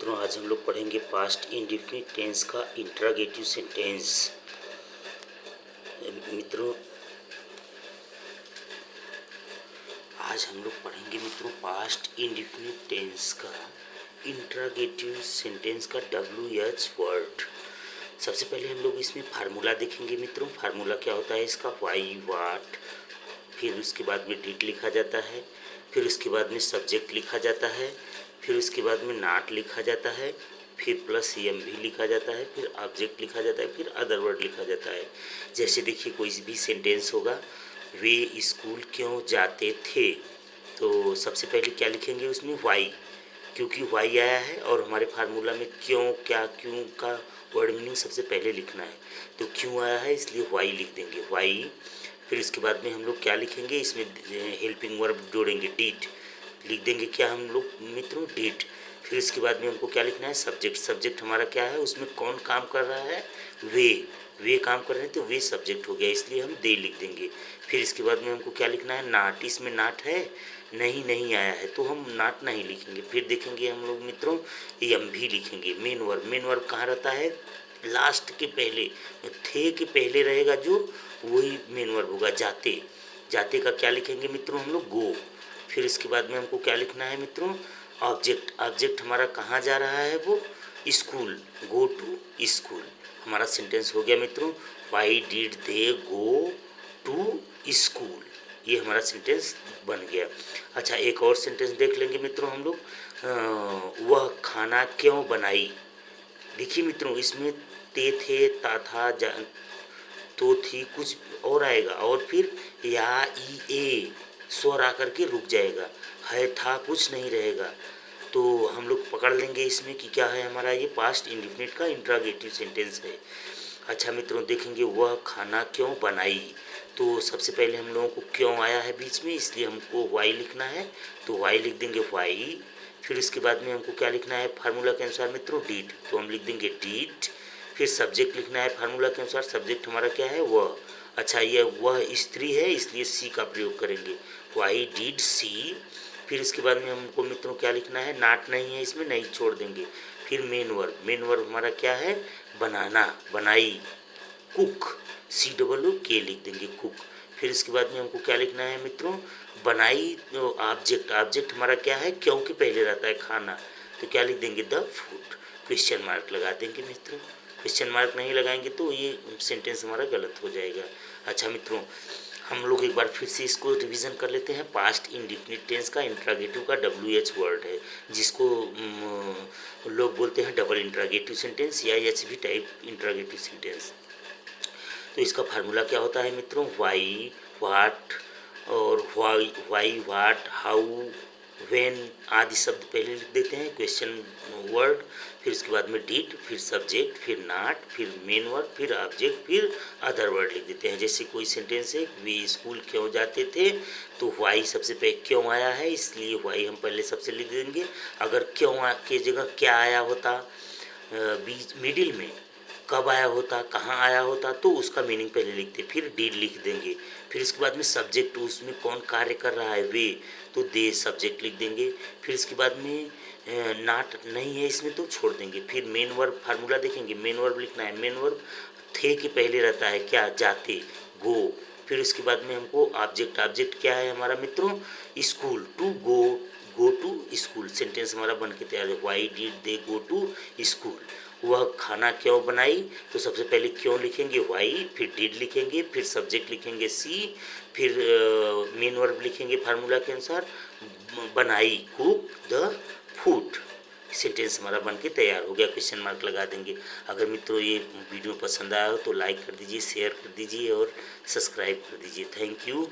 मित्रों, आज हम लोग पढ़ेंगे पास्ट इंडेफिनिट टेंस का इंट्रागेटिव सेंटेंस। मित्रों, आज हम लोग पढ़ेंगे पास्ट इंडेफिनिट टेंस का इंट्रागेटिव सेंटेंस का WH वर्ड। सबसे पहले हम लोग इसमें फार्मूला देखेंगे मित्रों। फार्मूला क्या होता है इसका? वाई, वाट, फिर उसके बाद में डिड लिखा जाता है, फिर उसके बाद में सब्जेक्ट लिखा जाता है, फिर उसके बाद में नॉट लिखा जाता है, फिर प्लस एम भी लिखा जाता है, फिर ऑब्जेक्ट लिखा जाता है, फिर अदर वर्ड लिखा जाता है। जैसे देखिए, कोई भी सेंटेंस होगा, वे स्कूल क्यों जाते थे, तो सबसे पहले क्या लिखेंगे उसमें? वाई, क्योंकि वाई आया है और हमारे फार्मूला में क्यों, क्या, क्यों का वर्ड मीनिंग सबसे पहले लिखना है, तो क्यों आया है इसलिए वाई लिख देंगे, वाई। फिर इसके बाद में हम लोग क्या लिखेंगे इसमें? हेल्पिंग वर्ब जोड़ेंगे, डिड लिख देंगे। क्या हम लोग मित्रों? डिड। फिर इसके बाद में हमको क्या लिखना है? सब्जेक्ट। सब्जेक्ट हमारा क्या है? उसमें कौन काम कर रहा है? वे काम कर रहे हैं, तो वे सब्जेक्ट हो गया, इसलिए हम दे लिख देंगे। फिर इसके बाद में हमको क्या लिखना है? नाट। इसमें नाट है? नहीं आया है, तो हम नाट नहीं लिखेंगे। फिर देखेंगे हम लोग मित्रों, एम भी लिखेंगे। मेन वर्ब कहाँ रहता है? लास्ट के पहले, थे के पहले रहेगा जो, वही मेन वर्ब होगा। जाते। जाते का क्या लिखेंगे मित्रों हम लोग? गो। फिर इसके बाद में हमको क्या लिखना है मित्रों? ऑब्जेक्ट। ऑब्जेक्ट हमारा कहाँ जा रहा है? वो स्कूल। Go to school. हमारा सेंटेंस हो गया मित्रों, why did they go to school. ये हमारा सेंटेंस बन गया। अच्छा, एक और सेंटेंस देख लेंगे मित्रों हम लोग। वह खाना क्यों बनाई। देखिए मित्रों, इसमें ते, थे, ता, था, तो, थी, कुछ और आएगा, और फिर या, ई, ए स्वर आकर के रुक जाएगा, है, था कुछ नहीं रहेगा। तो हम लोग पकड़ लेंगे इसमें कि क्या है हमारा? ये पास्ट इंडेफिनिट का इंट्रागेटिव सेंटेंस है। अच्छा मित्रों, देखेंगे वह खाना क्यों बनाई, तो सबसे पहले हम लोगों को क्यों आया है बीच में, इसलिए हमको वाई लिखना है, तो वाई लिख देंगे, वाई। फिर इसके बाद में हमको क्या लिखना है फार्मूला के अनुसार मित्रों? डिड, तो हम लिख देंगे डिड। फिर सब्जेक्ट लिखना है फार्मूला के अनुसार। सब्जेक्ट हमारा क्या है? वह। अच्छा, यह वह स्त्री है, इसलिए सी का प्रयोग करेंगे, वाई डिड सी। फिर इसके बाद में हमको मित्रों क्या लिखना है? नाट नहीं है इसमें, नहीं छोड़ देंगे। फिर मेन वर्ब हमारा क्या है? बनाना, बनाई, कुक, COOK लिख देंगे, कुक। फिर इसके बाद में हमको क्या लिखना है मित्रों? बनाई, ऑब्जेक्ट हमारा क्या है? क्योंकि पहले रहता है खाना, तो क्या लिख देंगे? The food. क्वेश्चन मार्क लगा देंगे मित्रों। क्वेश्चन मार्क नहीं लगाएंगे तो ये सेंटेंस हमारा गलत हो जाएगा। अच्छा मित्रों, हम लोग एक बार फिर से इसको रिवीजन कर लेते हैं। पास्ट इंडेफिनिट टेंस का इंट्रागेटिव का WH वर्ड है, जिसको लोग बोलते हैं डबल इंट्रागेटिव सेंटेंस या HV टाइप इंट्रागेटिव सेंटेंस। तो इसका फार्मूला क्या होता है मित्रों? वाई, वाट और वाई, वाट, हाउ, व्हेन आदि शब्द पहले लिख देते हैं, क्वेश्चन वर्ड। फिर उसके बाद में डिड, फिर सब्जेक्ट, फिर नॉट, फिर मेन वर्ड, फिर ऑब्जेक्ट, फिर अदर वर्ड लिख देते हैं। जैसे कोई सेंटेंस है, वे स्कूल क्यों जाते थे, तो वाई सबसे पहले क्यों आया है, इसलिए वाई हम पहले सबसे लिख देंगे। अगर क्यों के जगह क्या आया होता बीच मिडिल में, कब आया होता, कहाँ आया होता, तो उसका मीनिंग पहले लिखते, फिर डिड लिख देंगे। फिर इसके बाद में सब्जेक्ट, उसमें कौन कार्य कर रहा है? वे, तो दे सब्जेक्ट लिख देंगे। फिर इसके बाद में नाट नहीं है इसमें, तो छोड़ देंगे। फिर मेन वर्ब फार्मूला देखेंगे, मेन वर्ब लिखना है। मेन वर्ब थे के पहले रहता है क्या? जाते, गो। फिर उसके बाद में हमको ऑब्जेक्ट क्या है हमारा मित्रों? School, to go to school. Sentence हमारा बन के तैयार है, why did they go to school. वह खाना क्यों बनाई, तो सबसे पहले क्यों लिखेंगे? वाई, फिर डिड लिखेंगे, फिर सब्जेक्ट लिखेंगे सी, फिर मेन वर्ब लिखेंगे फार्मूला के अनुसार, बनाई, कुक द फूड। सेंटेंस हमारा बन के तैयार हो गया, क्वेश्चन मार्क लगा देंगे। अगर मित्रों ये वीडियो पसंद आया हो तो लाइक कर दीजिए, शेयर कर दीजिए और सब्सक्राइब कर दीजिए। Thank you.